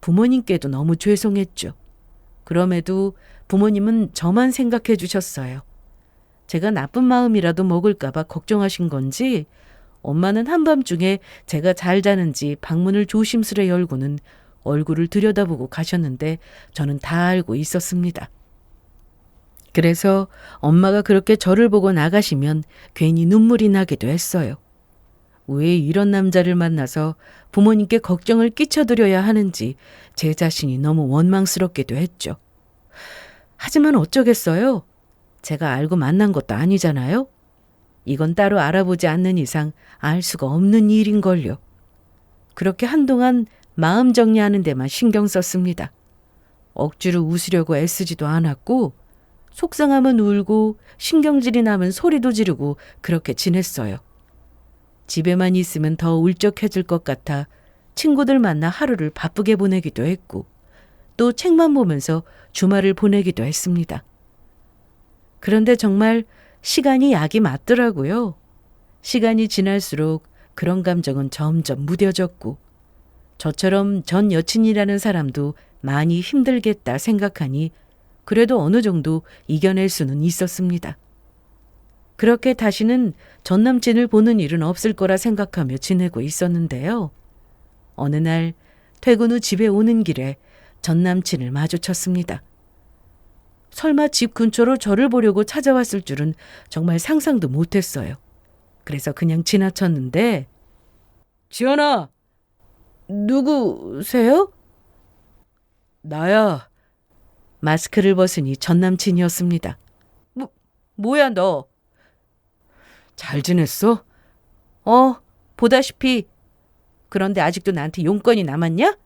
부모님께도 너무 죄송했죠. 그럼에도 부모님은 저만 생각해 주셨어요. 제가 나쁜 마음이라도 먹을까 봐 걱정하신 건지 엄마는 한밤중에 제가 잘 자는지 방문을 조심스레 열고는 얼굴을 들여다보고 가셨는데 저는 다 알고 있었습니다. 그래서 엄마가 그렇게 저를 보고 나가시면 괜히 눈물이 나기도 했어요. 왜 이런 남자를 만나서 부모님께 걱정을 끼쳐드려야 하는지 제 자신이 너무 원망스럽기도 했죠. 하지만 어쩌겠어요. 제가 알고 만난 것도 아니잖아요. 이건 따로 알아보지 않는 이상 알 수가 없는 일인걸요. 그렇게 한동안 마음 정리하는 데만 신경 썼습니다. 억지로 웃으려고 애쓰지도 않았고 속상하면 울고 신경질이 나면 소리도 지르고 그렇게 지냈어요. 집에만 있으면 더 울적해질 것 같아 친구들 만나 하루를 바쁘게 보내기도 했고 또 책만 보면서 주말을 보내기도 했습니다. 그런데 정말 시간이 약이 맞더라고요. 시간이 지날수록 그런 감정은 점점 무뎌졌고 저처럼 전 여친이라는 사람도 많이 힘들겠다 생각하니 그래도 어느 정도 이겨낼 수는 있었습니다. 그렇게 다시는 전 남친을 보는 일은 없을 거라 생각하며 지내고 있었는데요. 어느 날 퇴근 후 집에 오는 길에 전 남친을 마주쳤습니다. 설마 집 근처로 저를 보려고 찾아왔을 줄은 정말 상상도 못했어요. 그래서 그냥 지나쳤는데 지연아, 누구세요? 나야. 마스크를 벗으니 전 남친이었습니다. 뭐야 너? 잘 지냈어? 보다시피. 그런데 아직도 나한테 용건이 남았냐?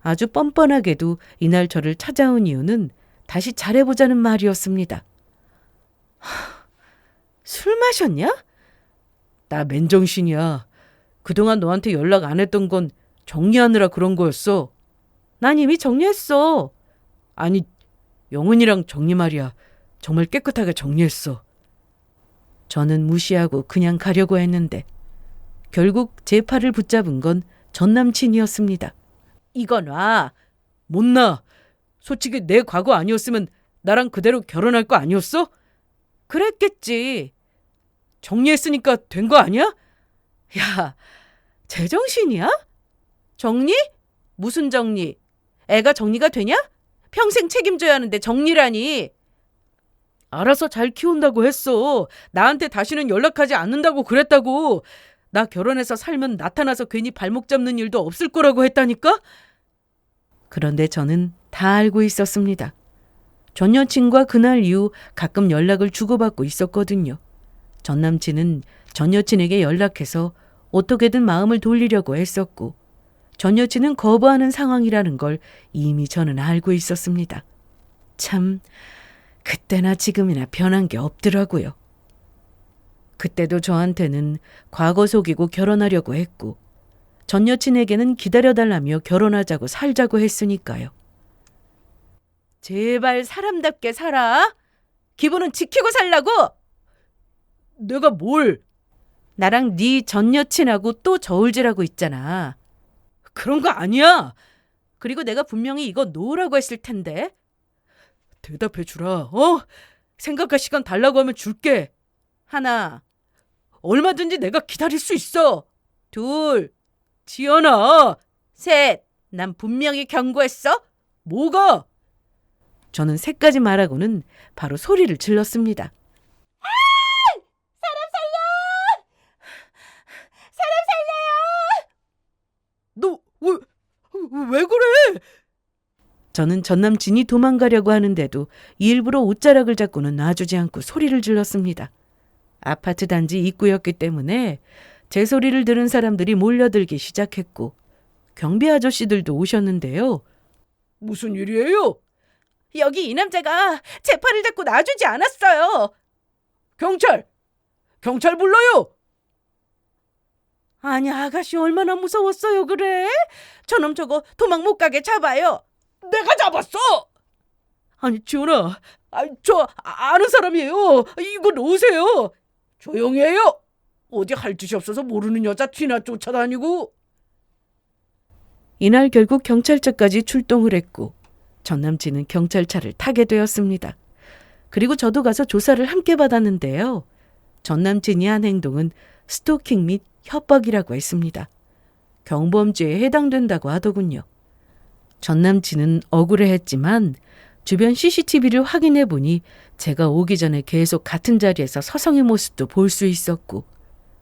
아주 뻔뻔하게도 이날 저를 찾아온 이유는 다시 잘해보자는 말이었습니다. 술 마셨냐? 나 맨정신이야. 그동안 너한테 연락 안 했던 건 정리하느라 그런 거였어. 난 이미 정리했어. 아니, 영훈이랑 정리 말이야. 정말 깨끗하게 정리했어. 저는 무시하고 그냥 가려고 했는데 결국 제 팔을 붙잡은 건 전 남친이었습니다. 이건 와. 못 나. 솔직히 내 과거 아니었으면 나랑 그대로 결혼할 거 아니었어? 그랬겠지. 정리했으니까 된 거 아니야? 야, 제정신이야? 정리? 무슨 정리? 애가 정리가 되냐? 평생 책임져야 하는데 정리라니. 알아서 잘 키운다고 했어. 나한테 다시는 연락하지 않는다고 그랬다고. 나 결혼해서 살면 나타나서 괜히 발목 잡는 일도 없을 거라고 했다니까? 그런데 저는 다 알고 있었습니다. 전 여친과 그날 이후 가끔 연락을 주고받고 있었거든요. 전 남친은 전 여친에게 연락해서 어떻게든 마음을 돌리려고 했었고, 전 여친은 거부하는 상황이라는 걸 이미 저는 알고 있었습니다. 참, 그때나 지금이나 변한 게 없더라고요. 그때도 저한테는 과거 속이고 결혼하려고 했고, 전 여친에게는 기다려달라며 결혼하자고 살자고 했으니까요. 제발 사람답게 살아. 기분은 지키고 살라고. 내가 뭘? 나랑 네 전 여친하고 또 저울질하고 있잖아. 그런 거 아니야. 그리고 내가 분명히 이거 놓으라고 했을 텐데. 대답해 주라. 생각할 시간 달라고 하면 줄게. 하나. 얼마든지 내가 기다릴 수 있어. 둘. 지연아. 셋. 난 분명히 경고했어. 뭐가? 저는 셋까지 말하고는 바로 소리를 질렀습니다. 너 왜 그래? 저는 전 남친이 도망가려고 하는데도 일부러 옷자락을 잡고는 놔주지 않고 소리를 질렀습니다. 아파트 단지 입구였기 때문에 제 소리를 들은 사람들이 몰려들기 시작했고, 경비 아저씨들도 오셨는데요. 무슨 일이에요? 여기 이 남자가 제 팔을 잡고 놔주지 않았어요. 경찰 불러요. 아니, 아가씨 얼마나 무서웠어요 그래? 저놈 저거 도망 못 가게 잡아요. 내가 잡았어. 아니 지원아, 저 아는 사람이에요. 이거 놓으세요. 조용히 해요. 어디 할 짓이 없어서 모르는 여자 뒤나 쫓아다니고. 이날 결국 경찰차까지 출동을 했고, 전 남친은 경찰차를 타게 되었습니다. 그리고 저도 가서 조사를 함께 받았는데요. 전 남친이 한 행동은 스토킹 및 협박이라고 했습니다. 경범죄에 해당된다고 하더군요. 전 남친은 억울해했지만 주변 CCTV를 확인해 보니 제가 오기 전에 계속 같은 자리에서 서성의 모습도 볼 수 있었고,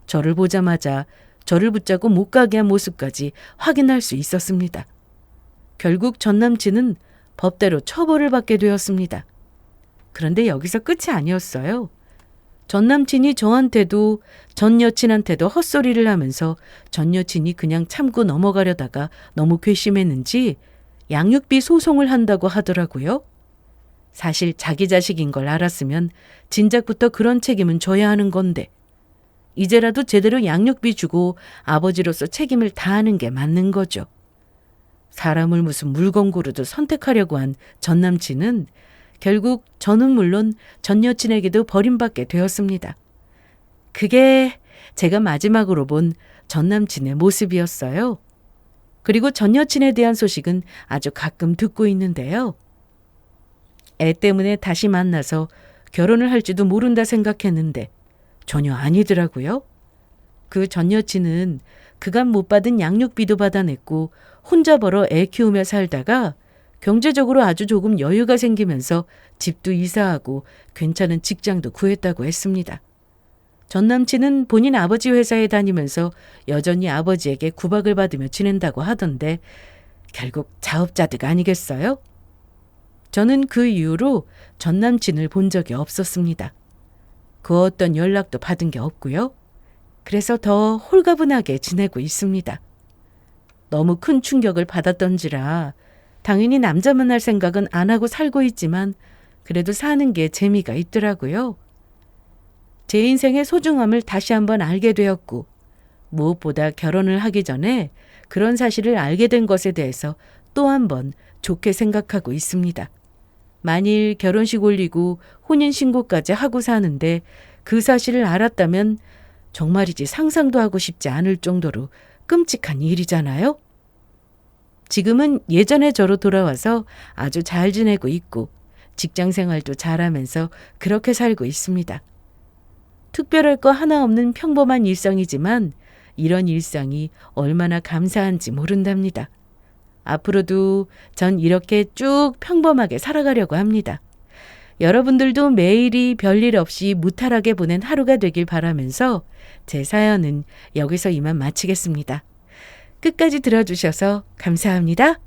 저를 보자마자 저를 붙잡고 못 가게 한 모습까지 확인할 수 있었습니다. 결국 전 남친은 법대로 처벌을 받게 되었습니다. 그런데 여기서 끝이 아니었어요. 전 남친이 저한테도 전 여친한테도 헛소리를 하면서 전 여친이 그냥 참고 넘어가려다가 너무 괘씸했는지 양육비 소송을 한다고 하더라고요. 사실 자기 자식인 걸 알았으면 진작부터 그런 책임은 져야 하는 건데, 이제라도 제대로 양육비 주고 아버지로서 책임을 다하는 게 맞는 거죠. 사람을 무슨 물건 고르듯 선택하려고 한 전 남친은 결국 저는 물론 전 여친에게도 버림받게 되었습니다. 그게 제가 마지막으로 본 전 남친의 모습이었어요. 그리고 전 여친에 대한 소식은 아주 가끔 듣고 있는데요. 애 때문에 다시 만나서 결혼을 할지도 모른다 생각했는데 전혀 아니더라고요. 그 전 여친은 그간 못 받은 양육비도 받아냈고 혼자 벌어 애 키우며 살다가 경제적으로 아주 조금 여유가 생기면서 집도 이사하고 괜찮은 직장도 구했다고 했습니다. 전 남친은 본인 아버지 회사에 다니면서 여전히 아버지에게 구박을 받으며 지낸다고 하던데 결국 자업자득 아니겠어요? 저는 그 이후로 전 남친을 본 적이 없었습니다. 그 어떤 연락도 받은 게 없고요. 그래서 더 홀가분하게 지내고 있습니다. 너무 큰 충격을 받았던지라 당연히 남자 만날 생각은 안 하고 살고 있지만 그래도 사는 게 재미가 있더라고요. 제 인생의 소중함을 다시 한번 알게 되었고, 무엇보다 결혼을 하기 전에 그런 사실을 알게 된 것에 대해서 또 한번 좋게 생각하고 있습니다. 만일 결혼식 올리고 혼인신고까지 하고 사는데 그 사실을 알았다면 정말이지 상상도 하고 싶지 않을 정도로 끔찍한 일이잖아요. 지금은 예전의 저로 돌아와서 아주 잘 지내고 있고 직장 생활도 잘하면서 그렇게 살고 있습니다. 특별할 거 하나 없는 평범한 일상이지만 이런 일상이 얼마나 감사한지 모른답니다. 앞으로도 전 이렇게 쭉 평범하게 살아가려고 합니다. 여러분들도 매일이 별일 없이 무탈하게 보낸 하루가 되길 바라면서 제 사연은 여기서 이만 마치겠습니다. 끝까지 들어주셔서 감사합니다.